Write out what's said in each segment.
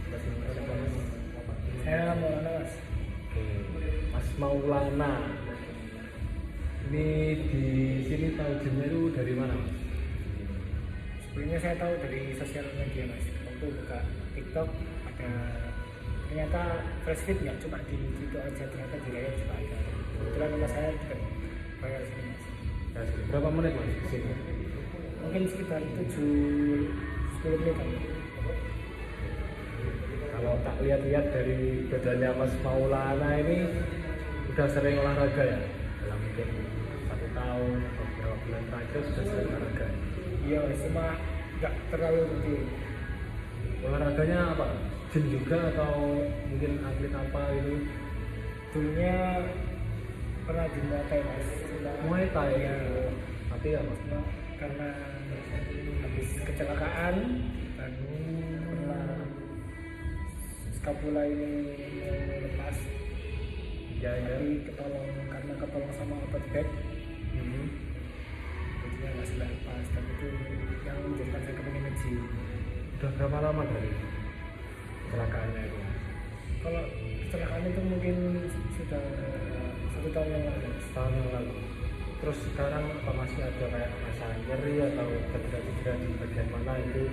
Mas, siapa Mas? Saya Maulana Mas. Oke, Mas Maulana. Ini di sini tahu gymnya itu dari mana Mas? Sebelumnya saya tahu dari sosial media Mas. Waktu buka TikTok ada ternyata fresh fit nggak cuma di situ aja, ternyata di layar juga ada. Kebetulan nama saya juga bayar sini Mas. Ya, berapa menit Mas di sini? Mungkin sekitar 7-10 menit kan. Kalau tak lihat-lihat dari badannya Mas Maulana ini udah sering olahraga ya? Dalam mungkin 1 tahun atau beberapa bulan terakhir sudah sering olahraga. Iya, cuma nggak terlalu rutin. Olahraganya apa? Gym juga atau mungkin atlet apa itu? Dulunya pernah di Muay Thai Mas. Muay Thai Ya, tapi apa? cuma karena habis kecelakaan dan pernah skapula ini lepas. Ya. Tapi ketolong sama otot back. Jadinya nggak sudah lepas, dan itu yang menjadikan saya kepengen nge-gym. Udah berapa lama dari kecelakaannya itu? Kalau kecelakaan itu mungkin sudah 1 tahun yang lalu. Setahun yang lalu. Terus sekarang apa masih ada kayak rasa nyeri atau cedera-cedera di bagian mana itu?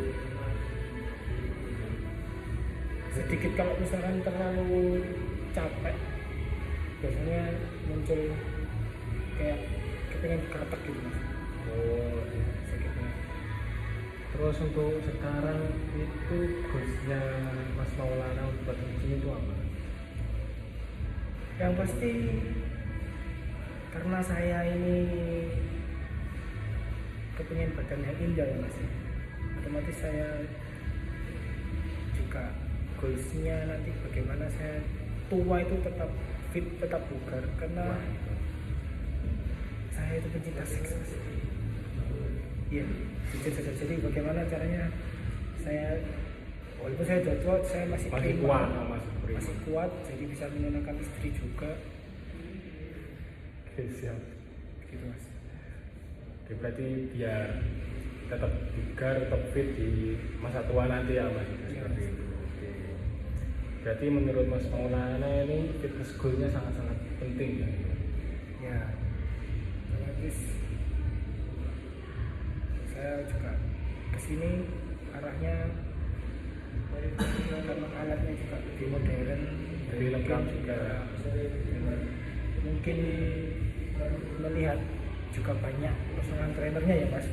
Sedikit kalau misalkan terlalu capek, biasanya muncul kayak kepengen keretak gitu Mas. Oh, Sakitnya. terus untuk sekarang itu goalsnya Mas Maulana buat nge-gym itu apa? Yang pasti karena saya ini kepengen badan yang indah ya Mas, otomatis saya juga goalsnya nanti bagaimana saya tua itu tetap fit, tetap bugar, karena saya itu pencinta seks Mas. Iya, jujur saja. Jadi bagaimana caranya saya, walaupun saya udah tua, saya masih prima, masih kuat, jadi bisa menyenangkan istri juga. Oke, siap. Gitu Mas. Oke, berarti biar tetap bugar, tetap fit di masa tua nanti ya Mas? Iya, Seperti Mas. itu. Oke. Berarti menurut Mas Maulana ini fitness goalnya sangat-sangat penting ya? Ya, otomatis saya juga kesini arahnya karena alatnya juga lebih modern, Lebih lengkap juga. Mungkin melihat juga banyak personal trainernya ya Mas.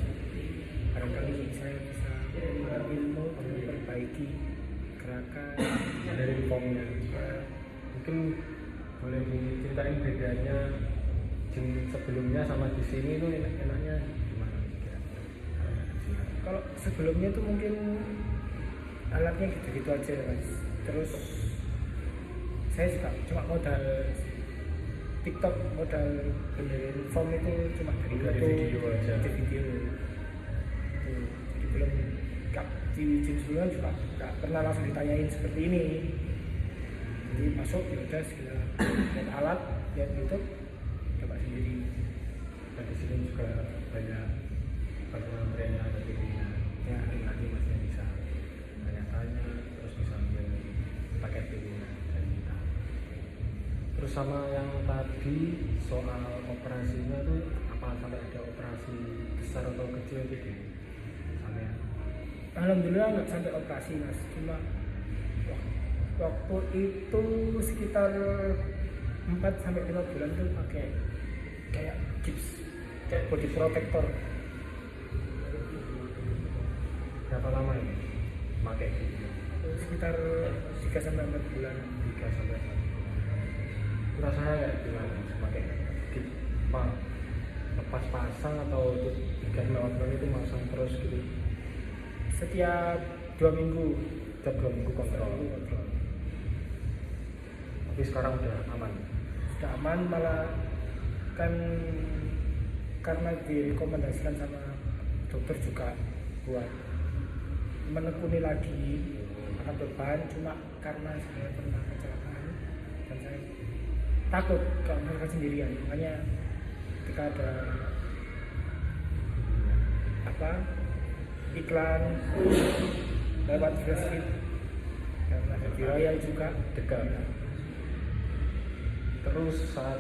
Barangkali saya bisa mengambil ilmu, memperbaiki gerakan Dari formnya. ya. Mungkin boleh diceritain bedanya gym sebelumnya sama di sini itu enaknya gimana kira-kira? Kalau sebelumnya tuh mungkin alatnya gitu-gitu aja Mas. Terus saya juga cuma modal TikTok, modal benerin form itu cuma Dari video aja. dari video. Tuh, jadi belum di gym sebelumnya juga nggak pernah langsung ditanyain seperti ini. Jadi masuk ya udah segala lihat alat, lihat YouTube, coba sendiri. Dan di sini juga banyak personal trainer ada bimbingan. Ya. Nanti masih bisa tanya-tanya, terus bisa ambil paket bimbingan dari kita. Terus sama yang tadi soal operasinya itu apa sampai ada operasi besar atau kecil gitu? Sampai Alhamdulillah nggak sampai operasi Mas, cuma waktu itu sekitar 4-5 bulan tuh pakai kayak gips, kayak body protector. berapa lama ini pakai gitu? Sekitar 3-4 bulan. 3 sampai 4 bulan. Itu rasanya kayak gimana? Pakai gitu, apa? Lepas pasang atau 3-4 bulan itu masang terus gitu? Setiap 2 minggu. Setiap 2 minggu kontrol. Kontrol. Tapi sekarang udah aman. Sudah aman, malah kan karena direkomendasikan sama dokter juga buat menekuni lagi akan beban, cuma karena saya pernah kecelakaan dan saya takut kalau mereka sendirian, makanya ketika ada apa iklan lewat flashfit di Royal juga dekat. Terus saat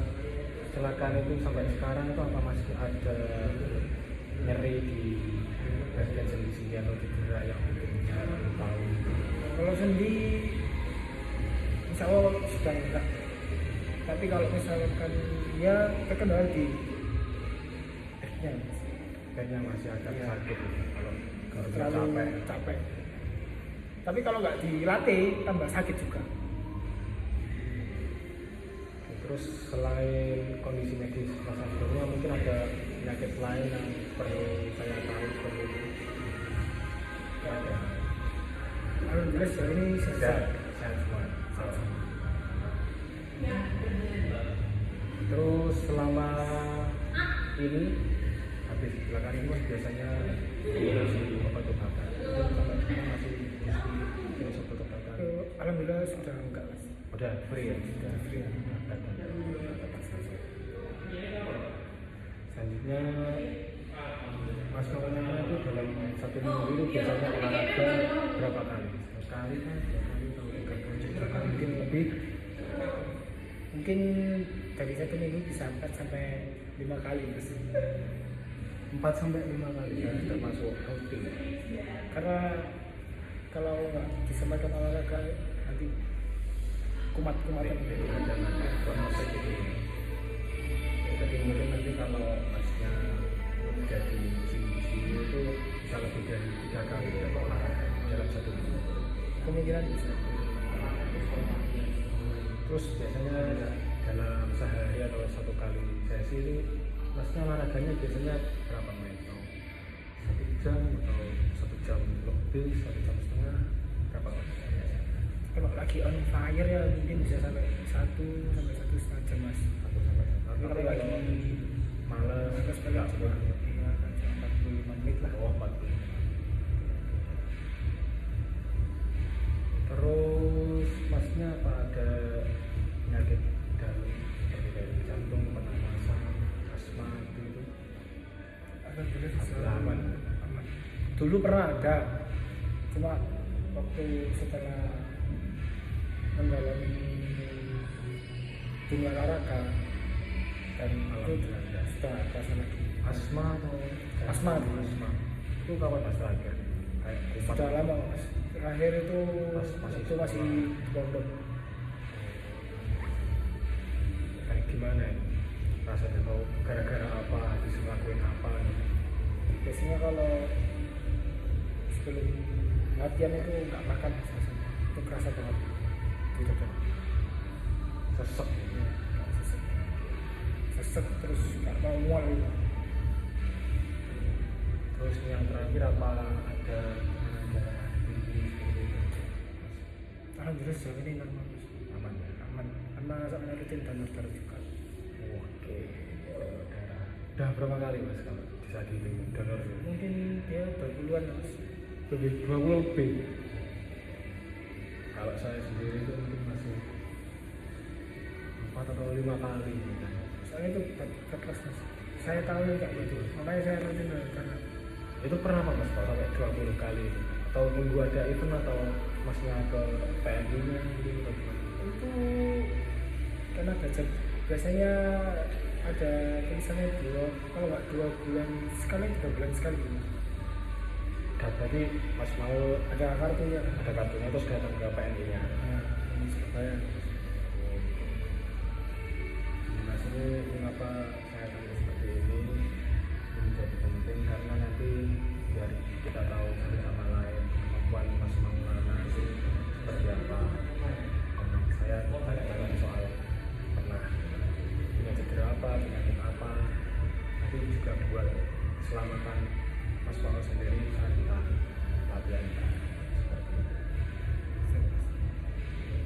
kecelakaan itu sampai sekarang itu apa masih ada nyeri di bagian sendi atau cedera yang mungkin jarang tahu? kalau sendi insya Allah sudah enggak, tapi kalau misalkan ya terkendala di backnya Kayaknya masih agak Iya. sakit kalau terlalu capek. Tapi kalau nggak dilatih tambah sakit juga. Terus selain kondisi medis Mas Abdulnya mungkin ada penyakit lain yang perlu saya tahu seperti itu? Ada. Alhamdulillah sejauh ini Sehat, sehat. sehat semua. Terus selama ini habis kecelakaan ini Mas biasanya dikasih obat-obatan. Itu sampai sekarang masih dikasih obat-obatan. Alhamdulillah sudah enggak mas. Udah free ya? Sudah free. Selanjutnya Mas Maulana itu dalam satu minggu itu biasanya olahraga berapa kali? Sekali kan? 2 kali atau 3 kali? 3 kali mungkin lebih. Mungkin dari satu minggu bisa 4 sampai 5 kali mas. 4 sampai 5 kali ya, sudah masuk rutin. Karena kalau nggak disempatkan olahraga nanti kumat-kumatan. Ada proses itu. Jadi mungkin nanti kalau Masnya jadi sini itu bisa lebih dari 3 kali olahraga dalam satu minggu. Kemungkinan bisa. Terus biasanya dalam sehari atau 1 kali sesi itu Masnya olahraganya biasanya berapa menit? 1 jam atau 1 jam lebih, 1 jam setengah, berapa menit? Kalau lagi on fire ya mungkin bisa sampai 1 sampai 1,5 jam mas. 1 sampai 1 Tapi kalau lagi males, males nggak banget buat. ya 45 menit lah. Oh, 40. Terus Masnya apa ada penyakit dalam seperti dari jantung, pernapasan, asma gitu? Alhamdulillah Alhamdulillah aman. aman. Dulu pernah ada, cuma waktu setelah mendalami dunia olahraga dan itu Alhamdulillah. sudah terasa lagi. Asma atau Asma dulu. asma itu kapan Mas terakhir? Kayak kumat. Sudah lama mas. Terakhir itu Masih itu masih pondok. Kayak gimana ya? Rasanya tahu gara-gara apa, habis ngelakuin apa gitu. Biasanya kalau sebelum latihan itu nggak makan mas, rasanya. Itu kerasa banget di dada. Sesek gitu. Sesek. Sesek terus nggak mau mual gitu. Terus yang terakhir apa ada tinggi seperti itu? Alhamdulillah sejauh ini normal mas. Aman ya? Aman. Karena sama rutin donor darah juga. Oke. Darah. Udah berapa kali Mas kalau bisa dihitung donor itu? Mungkin dia 20-an mas. Lebih 20 lebih. Kalau saya sendiri itu mungkin masih 4 atau 5 kali gitu. Soalnya itu kelas mas. Saya tahu nggak gitu. Makanya saya rutin donor darah. Itu pernah apa Mas kalau sampai 20 kali itu? Atau nunggu ada event atau Masnya ke PNU-nya gitu atau gimana? Itu karena biasanya ada tulisannya kalau nggak 2 bulan sekali 3 bulan sekali. Dan berarti Mas mau Ada kartunya. ada kartunya terus datang ke PNI-nya. Nah, ini Surabaya. Mas ini mengapa saya tanya seperti ini menjadi penting karena nanti biar kita tahu satu sama lain kemampuan Mas Maulana itu seperti apa. Dan saya tanya soal pernah punya cedera apa, penyakit apa. Nanti juga buat keselamatan Mas Maulana sendiri saat kita latihan. Seperti itu.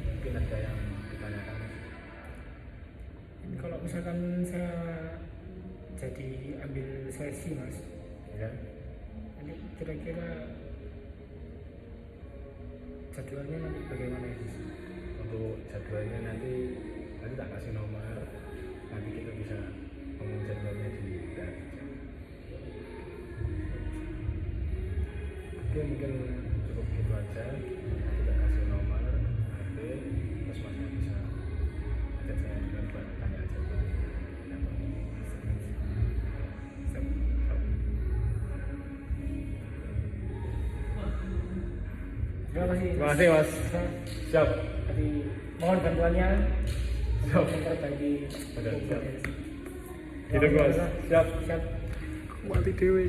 Mungkin ada yang ditanyakan Mas. Ini kalau misalkan saya jadi ambil sesi mas, Ya. ini kira-kira jadwalnya nanti bagaimana ya mas? Untuk jadwalnya nanti tak kasih nomor, nanti kita bisa ngomong jadwalnya di dalam. Oke, mungkin cukup gitu aja. Nanti tak kasih nomor, nanti Terima kasih. Terima kasih Mas. Siap. Jadi mohon bantuannya Siap. untuk memperbaiki Oke, siap. kompetensi. Gitu Mas. Siap. Siap. Mati dewe.